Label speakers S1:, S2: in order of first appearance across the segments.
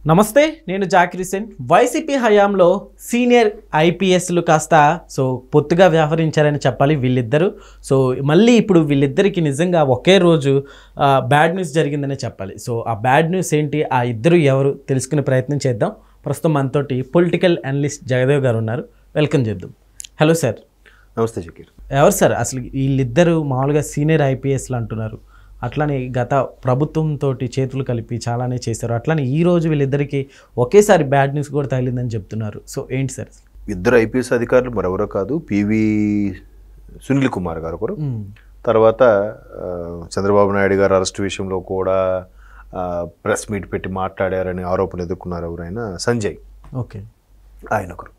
S1: నమస్తే, నేను జాకిర్ హుసేన్. వైసీపీ హయాంలో సీనియర్ ఐపీఎస్లు కాస్త పొత్తుగా వ్యవహరించారని చెప్పాలి వీళ్ళిద్దరూ. మళ్ళీ ఇప్పుడు వీళ్ళిద్దరికి నిజంగా ఒకే రోజు బ్యాడ్ న్యూస్ జరిగిందనే చెప్పాలి. ఆ బ్యాడ్ న్యూస్ ఏంటి, ఆ ఇద్దరు ఎవరు తెలుసుకునే ప్రయత్నం చేద్దాం. ప్రస్తుతం మనతోటి పొలిటికల్ అనలిస్ట్ జగదేవ్ గారు ఉన్నారు. వెల్కమ్ చేద్దాం. Hello sir.
S2: నమస్తే జకీర్.
S1: ఎవరు సార్ అసలు వీళ్ళిద్దరు? మామూలుగా సీనియర్ ఐపీఎస్లు అంటున్నారు, అట్లానే గత ప్రభుత్వంతో చేతులు కలిపి చాలానే చేశారు. అట్లానే ఈ రోజు వీళ్ళిద్దరికి ఒకేసారి బ్యాడ్ న్యూస్ కూడా తగిలిందని చెప్తున్నారు. ఏంటి సార్?
S2: ఇద్దరు ఐపీఎస్ అధికారులు మరెవరో కాదు, పివి సునీల్ కుమార్ గారు ఒకరు, తర్వాత చంద్రబాబు నాయుడు గారు అరెస్ట్ విషయంలో కూడా ప్రెస్ మీట్ పెట్టి మాట్లాడారని ఆరోపణలు ఎదుర్కొన్నారు ఎవరైనా సంజయ్.
S1: ఓకే, ఆయన ఒకరు.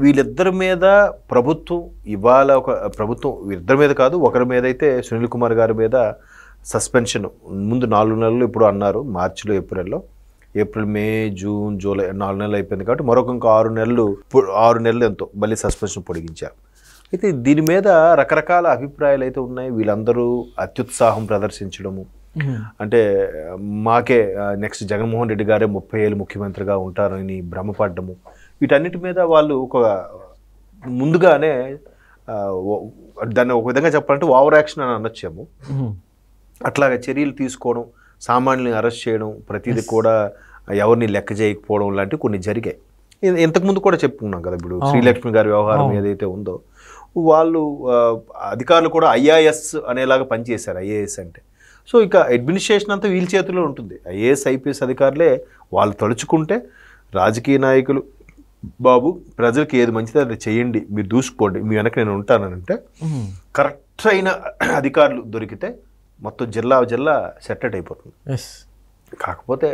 S2: వీళ్ళిద్దరి మీద ప్రభుత్వం ఇవాళ ప్రభుత్వం వీళ్ళిద్దరి మీద కాదు, ఒకరి మీద అయితే సునీల్ కుమార్ గారి మీద సస్పెన్షన్ ముందు 4 నెలలు ఇప్పుడు అన్నారు, మార్చిలో ఏప్రిల్ మే జూన్ జూలై 4 నెలలు అయిపోయింది కాబట్టి మరొక 6 నెలలు ఎంతో మళ్ళీ సస్పెన్షన్ పొడిగించారు. అయితే దీని మీద రకరకాల అభిప్రాయాలు అయితే ఉన్నాయి. వీళ్ళందరూ అత్యుత్సాహం ప్రదర్శించడము, అంటే మాకే నెక్స్ట్ జగన్మోహన్ రెడ్డి గారే 30 ఏళ్ళు ముఖ్యమంత్రిగా ఉంటారని భ్రమపడ్డము, వీటన్నిటి మీద వాళ్ళు ముందుగానే దాన్ని ఒక విధంగా చెప్పాలంటే ఓవర్ యాక్షన్ అని అనొచ్చాము. అట్లాగే చర్యలు తీసుకోవడం, సామాన్యుల్ని అరెస్ట్ చేయడం, ప్రతిదీ కూడా ఎవరిని లెక్క చేయకపోవడం లాంటివి కొన్ని జరిగాయి. ఇంతకుముందు కూడా చెప్పుకున్నాం కదా, ఇప్పుడు శ్రీలక్ష్మి గారి వ్యవహారం ఏదైతే ఉందో, వాళ్ళు అధికారులు కూడా ఐఏఎస్ అనేలాగా పనిచేశారు. ఐఏఎస్ అంటే ఇక అడ్మినిస్ట్రేషన్ అంతా వీళ్ళ చేతిలో ఉంటుంది. ఐఏఎస్ ఐపీఎస్ అధికారులే వాళ్ళు తలుచుకుంటే, రాజకీయ నాయకులు బాబు ప్రజలకు ఏది మంచిదో అది చేయండి, మీరు దూసుకోండి, మీ వెనక నేను ఉంటానంటే కరెక్ట్ అయిన అధికారులు దొరికితే మొత్తం జిల్లా సెటెట్ అయిపోతుంది. కాకపోతే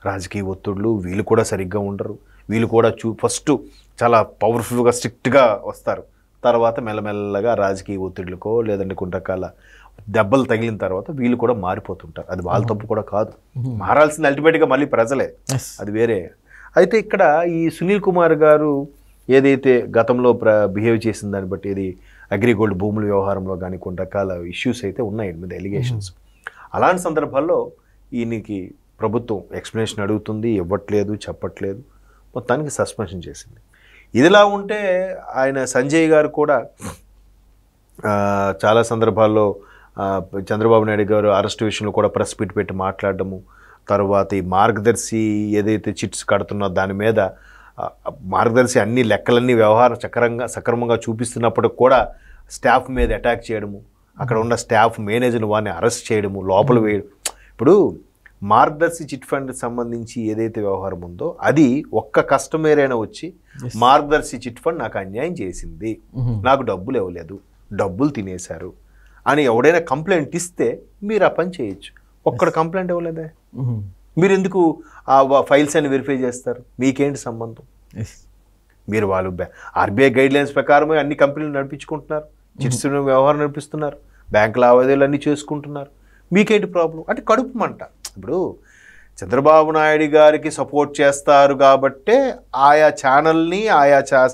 S2: రాజకీయ ఒత్తిడులు వీళ్ళు కూడా సరిగ్గా ఉండరు. వీళ్ళు కూడా ఫస్ట్ చాలా పవర్ఫుల్గా స్ట్రిక్ట్గా వస్తారు, తర్వాత మెల్లమెల్లగా రాజకీయ ఒత్తిడులకో లేదంటే కొన్ని రకాల దెబ్బలు తగిలిన తర్వాత వీళ్ళు కూడా మారిపోతుంటారు. అది వాళ్ళ తప్పు కూడా కాదు, మారాల్సింది అల్టిమేట్గా మళ్ళీ ప్రజలే, అది వేరే. అయితే ఇక్కడ ఈ సునీల్ కుమార్ గారు ఏదైతే గతంలో బిహేవ్ చేసిన దాన్ని బట్టి ఇది అగ్రిగోల్డ్ భూముల వ్యవహారంలో కానీ కొన్ని రకాల ఇష్యూస్ అయితే ఉన్నాయి మీద ఎలిగేషన్స్. అలాంటి సందర్భాల్లో ఈయనకి ప్రభుత్వం ఎక్స్ప్లెనేషన్ అడుగుతుంది, ఇవ్వట్లేదు, చెప్పట్లేదు, మొత్తానికి సస్పెన్షన్ చేసింది. ఇదిలా ఉంటే ఆయన సంజయ్ గారు కూడా చాలా సందర్భాల్లో చంద్రబాబు నాయుడు గారు అరెస్ట్ విషయంలో కూడా ప్రెస్ మీట్ పెట్టి మాట్లాడడము, తర్వాత ఈ మార్గదర్శి ఏదైతే చిట్స్ కడుతున్నో దాని మీద మార్గదర్శి అన్ని లెక్కలన్నీ వ్యవహారం సక్రమంగా చూపిస్తున్నప్పటికి కూడా స్టాఫ్ మీద అటాక్ చేయడము, అక్కడ ఉన్న స్టాఫ్ మేనేజర్ని వారిని అరెస్ట్ చేయడము, లోపల వేయడం. ఇప్పుడు మార్గదర్శి చిట్ ఫండ్కి సంబంధించి ఏదైతే వ్యవహారం ఉందో అది ఒక్క కస్టమర్ అయినా వచ్చి మార్గదర్శి చిట్ ఫండ్ నాకు అన్యాయం చేసింది, నాకు డబ్బులు ఇవ్వలేదు, డబ్బులు తినేశారు అని ఎవడైనా కంప్లైంట్ ఇస్తే మీరు ఆ పని చేయొచ్చు. ఒక్కడ కంప్లైంట్ ఇవ్వలేదే, మీరు ఎందుకు ఆ ఫైల్స్ అని వెరిఫై చేస్తారు? మీకేంటి సంబంధం? మీరు వాళ్ళు ఆర్బీఐ గైడ్లైన్స్ ప్రకారమే అన్ని కంపెనీలు నడిపించుకుంటున్నారు, చిట్స్ వ్యవహారం నడిపిస్తున్నారు, బ్యాంక్ లావాదేవీలు అన్నీ చేసుకుంటున్నారు, మీకేంటి ప్రాబ్లం? అంటే కడుపు మంట. ఇప్పుడు చంద్రబాబు నాయుడు గారికి సపోర్ట్ చేస్తారు కాబట్టే ఆయా ఛానల్ని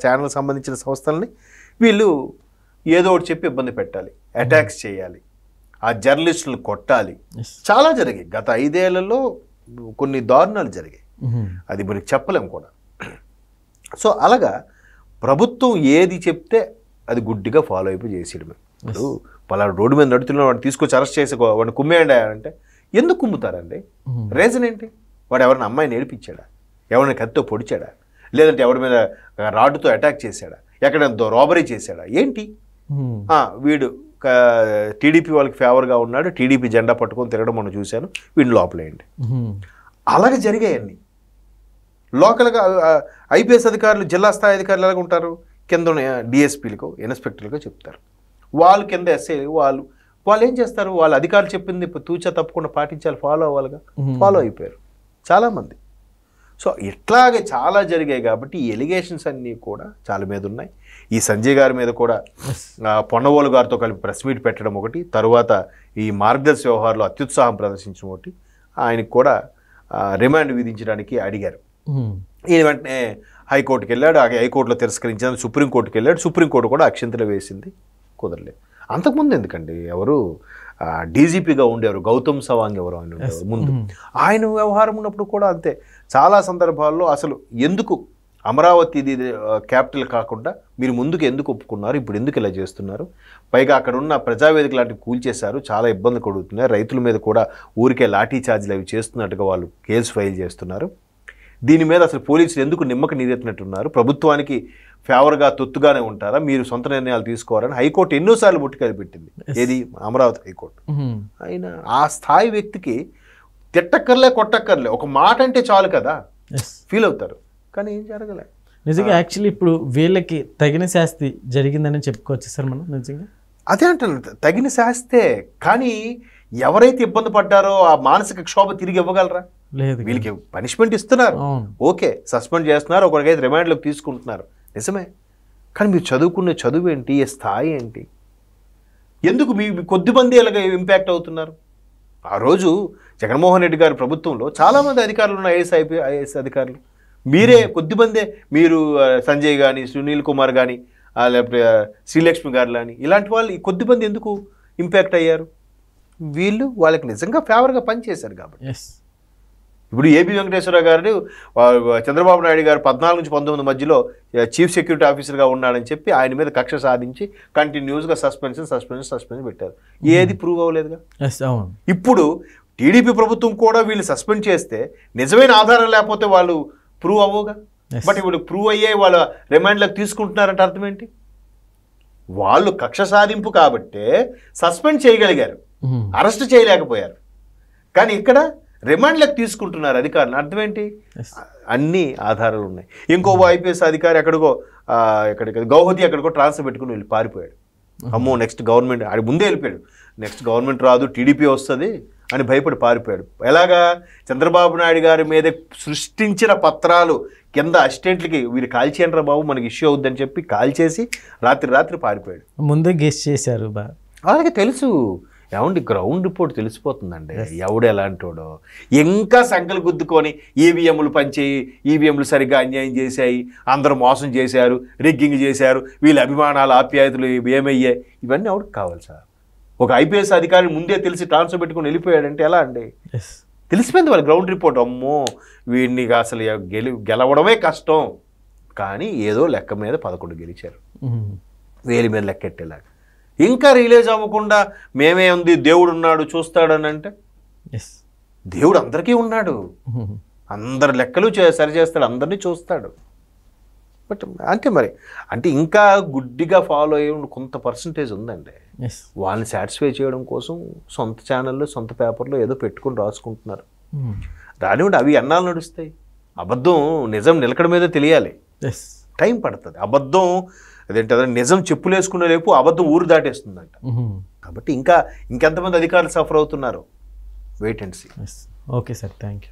S2: ఛానల్ సంబంధించిన సంస్థల్ని వీళ్ళు ఏదో ఒకటి చెప్పి ఇబ్బంది పెట్టాలి, అటాక్స్ చేయాలి, ఆ జర్నలిస్టులను కొట్టాలి. చాలా జరిగాయి గత 5 ఏళ్లలో, కొన్ని దారుణాలు జరిగాయి, అది మనకి చెప్పలేం కూడా. అలాగా ప్రభుత్వం ఏది చెప్తే అది గుడ్డిగా ఫాలో అయిపోయి చేసేయడమే. ఇప్పుడు పలానా రోడ్డు మీద నడుతున్న వాడిని తీసుకొచ్చి అరెస్ట్ చేసి వాడిని కుమ్మేయండి అంటే ఎందుకు కుమ్ముతారండి? రీజన్ ఏంటి? వాడు ఎవరిని అమ్మాయిని ఏడిపించాడా, ఎవరిని కత్తితో పొడిచాడా, లేదంటే ఎవరి మీద రాడ్డుతో అటాక్ చేశాడా, ఎక్కడ రాబరీ చేశాడా, ఏంటి? వీడు టీడీపీ వాళ్ళకి ఫేవర్గా ఉన్నాడు, టీడీపీ జెండా పట్టుకొని తిరగడం మనం చూశాను, వీడిని లోపలేయండి. అలాగే జరిగాయన్నీ. లోకల్గా ఐపీఎస్ అధికారులు, జిల్లా స్థాయి అధికారులు ఎలాగ ఉంటారు, కింద డిఎస్పీలకు ఇన్స్పెక్టర్లకు చెప్తారు, వాళ్ళు కింద ఎస్ఐ వాళ్ళు ఏం చేస్తారు, వాళ్ళ అధికారులు చెప్పింది తూచా తప్పకుండా పాటించాలి, ఫాలో అవ్వాలిగా, ఫాలో అయిపోయారు చాలామంది. ఇట్లాగే చాలా జరిగాయి కాబట్టి ఈ ఎలిగేషన్స్ అన్నీ కూడా చాలా మీద ఉన్నాయి. ఈ సంజయ్ గారి మీద కూడా పొన్నవోలు గారితో కలిపి ప్రెస్ మీట్ పెట్టడం ఒకటి, తర్వాత ఈ మార్గదర్శి వ్యవహారంలో అత్యుత్సాహం ప్రదర్శించడం ఒకటి, ఆయనకు కూడా రిమాండ్ విధించడానికి అడిగారు. ఈయన వెంటనే హైకోర్టుకి వెళ్ళాడు, హైకోర్టులో తిరస్కరించాను, సుప్రీంకోర్టుకి వెళ్ళాడు, సుప్రీంకోర్టు కూడా అక్షింతలు వేసింది, కుదరలేదు. అంతకుముందు ఎందుకండి ఎవరు డీజీపీగా ఉండేవారు, గౌతమ్ సవాంగ్ ఎవరు ఆయన ఉండేవారు ముందు. ఆయన వ్యవహారం ఉన్నప్పుడు కూడా అంతే. చాలా సందర్భాల్లో అసలు ఎందుకు అమరావతి క్యాపిటల్ కాకుండా మీరు ముందుకు ఎందుకు ఒప్పుకున్నారు, ఇప్పుడు ఎందుకు ఇలా చేస్తున్నారు, పైగా అక్కడ ఉన్న ప్రజావేదిక లాంటివి కూల్చేశారు, చాలా ఇబ్బంది కలుగుతున్నాయి, రైతుల మీద కూడా ఊరికే లాఠీ చార్జీలు అవి చేస్తున్నట్టుగా వాళ్ళు కేసు ఫైల్ చేస్తున్నారు, దీని మీద అసలు పోలీసులు ఎందుకు నిమ్మక నీరెత్తినట్టున్నారు, ప్రభుత్వానికి ఫేవర్గా తొత్తుగానే ఉంటారా, మీరు సొంత నిర్ణయాలు తీసుకోవాలని హైకోర్టు ఎన్నోసార్లు ముట్టుకెళ్ళి పెట్టింది. ఏది అమరావతి హైకోర్టు. అయినా ఆ స్థాయి వ్యక్తికి తిట్టక్కర్లే కొట్టక్కర్లే, ఒక మాట అంటే చాలు కదా, ఫీల్ అవుతారు. కానీ ఏం జరగలే.
S1: నిజంగా యాక్చువల్లీ ఇప్పుడు వీళ్ళకి తగిన శాస్తి జరిగిందని చెప్పుకోవచ్చు సార్ మనం. నిజంగా
S2: అదే అంటాను, తగిన శాస్తే. కానీ ఎవరైతే ఇబ్బంది పడ్డారో ఆ మానసిక క్షోభ తిరిగి ఇవ్వగలరా?
S1: లేదు.
S2: వీళ్ళకి పనిష్మెంట్ ఇస్తున్నారు, ఓకే, సస్పెండ్ చేస్తున్నారు, ఒకరికైతే రిమాండ్లోకి తీసుకుంటున్నారు, నిజమే. కానీ మీరు చదువుకునే చదువు ఏంటి, ఏ స్థాయి ఏంటి, ఎందుకు మీ కొద్దిమంది ఇలాగ ఇంపాక్ట్ అవుతున్నారు? ఆ రోజు జగన్మోహన్ రెడ్డి గారి ప్రభుత్వంలో చాలామంది అధికారులు ఉన్న ఐఏఎస్ అధికారులు, మీరే కొద్దిమందే, మీరు సంజయ్ కానీ, సునీల్ కుమార్ కానీ, లేకపోతే శ్రీలక్ష్మి గారు కానీ, ఇలాంటి వాళ్ళు కొద్దిమంది ఎందుకు ఇంపాక్ట్ అయ్యారు? వీళ్ళు వాళ్ళకి నిజంగా ఫేవర్గా పనిచేశారు కాబట్టి. ఇప్పుడు ఏబి వెంకటేశ్వర గారు చంద్రబాబు నాయుడు గారు 14 నుంచి 19 మధ్యలో చీఫ్ సెక్యూరిటీ ఆఫీసర్గా ఉన్నాడని చెప్పి ఆయన మీద కక్ష సాధించి కంటిన్యూస్గా సస్పెన్షన్ పెట్టారు. ఏది ప్రూవ్ అవ్వలేదుగా. ఇప్పుడు టీడీపీ ప్రభుత్వం కూడా వీళ్ళు సస్పెండ్ చేస్తే నిజమైన ఆధారం లేకపోతే వాళ్ళు ప్రూవ్ అవ్వగా. బట్ ఇప్పుడు ప్రూవ్ అయ్యే వాళ్ళ రిమాండ్లకు తీసుకుంటున్నారంటే అర్థం ఏంటి? వాళ్ళు కక్ష సాధింపు కాబట్టే సస్పెండ్ చేయగలిగారు, అరెస్ట్ చేయలేకపోయారు. కానీ ఇక్కడ రిమాండ్లకు తీసుకుంటున్నారు అధికారులు, అర్థం ఏంటి? అన్ని ఆధారాలు ఉన్నాయి. ఇంకో ఐపీఎస్ అధికారి ఎక్కడికి గౌహతి ఎక్కడికో ట్రాన్స్ఫర్ పెట్టుకుని వెళ్ళి పారిపోయాడు. అమ్మో నెక్స్ట్ గవర్నమెంట్, ఆడి ముందే వెళ్ళిపోయాడు, నెక్స్ట్ గవర్నమెంట్ రాదు టీడీపీ వస్తుంది అని భయపడి పారిపోయాడు. ఎలాగా? చంద్రబాబు నాయుడు గారి మీద సృష్టించిన పత్రాలు కింద అసిస్టెంట్లకి వీరు కాల్చేయండి బాబు మనకి ఇష్యూ అవుద్దని చెప్పి కాల్చేసి రాత్రి పారిపోయాడు.
S1: ముందే గెస్ చేశారు.
S2: వాళ్ళకి తెలుసు, ఏమండి గ్రౌండ్ రిపోర్ట్ తెలిసిపోతుందండి ఎవడు ఎలాంటోడో. ఇంకా సంకలు గుద్దుకొని ఈవీఎంలు పనిచేయి, ఈవీఎంలు సరిగ్గా అన్యాయం చేశాయి, అందరూ మోసం చేశారు, రిగ్గింగ్ చేశారు, వీళ్ళ అభిమానాలు ఆప్యాయతలు ఏమయ్యాయి, ఇవన్నీ ఎవరికి కావాలి సార్? ఒక ఐపీఎస్ అధికారిని ముందే తెలిసి ట్రాన్స్ఫర్ పెట్టుకుని వెళ్ళిపోయాడంటే ఎలా అండి? తెలిసిపోయింది వాళ్ళ గ్రౌండ్ రిపోర్ట్. అమ్మో వీడిని అసలు గెలవడమే కష్టం, కానీ ఏదో లెక్క మీద 11 గెలిచారు, వేలి మీద లెక్కెట్టేలాగా. ఇంకా రిలీజ్ అవ్వకుండా మేమే ఉంది, దేవుడు ఉన్నాడు చూస్తాడని అంటే దేవుడు అందరికీ ఉన్నాడు, అందరి లెక్కలు సరి చేస్తాడు, అందరినీ చూస్తాడు. బట్ అంటే మరి అంటే ఇంకా గుడ్డిగా ఫాలో అయ్యే కొంత పర్సంటేజ్ ఉందండి. వాళ్ళని సాటిస్ఫై చేయడం కోసం సొంత ఛానల్లో సొంత పేపర్లో ఏదో పెట్టుకుని రాసుకుంటున్నారు. రానివ్వండి, అవి ఎన్నాళ్ళు నడుస్తాయి. అబద్ధం నిజం నిలకడ మీద తెలియాలి, టైం పడుతుంది. అబద్ధం అదేంటే నిజం చెప్పులేసుకునే రేపు అబద్ధం ఊరు దాటేస్తుందంట. కాబట్టి ఇంకెంతమంది అధికారులు సఫర్ అవుతున్నారు, wait and see.
S1: Okay sir, thank you.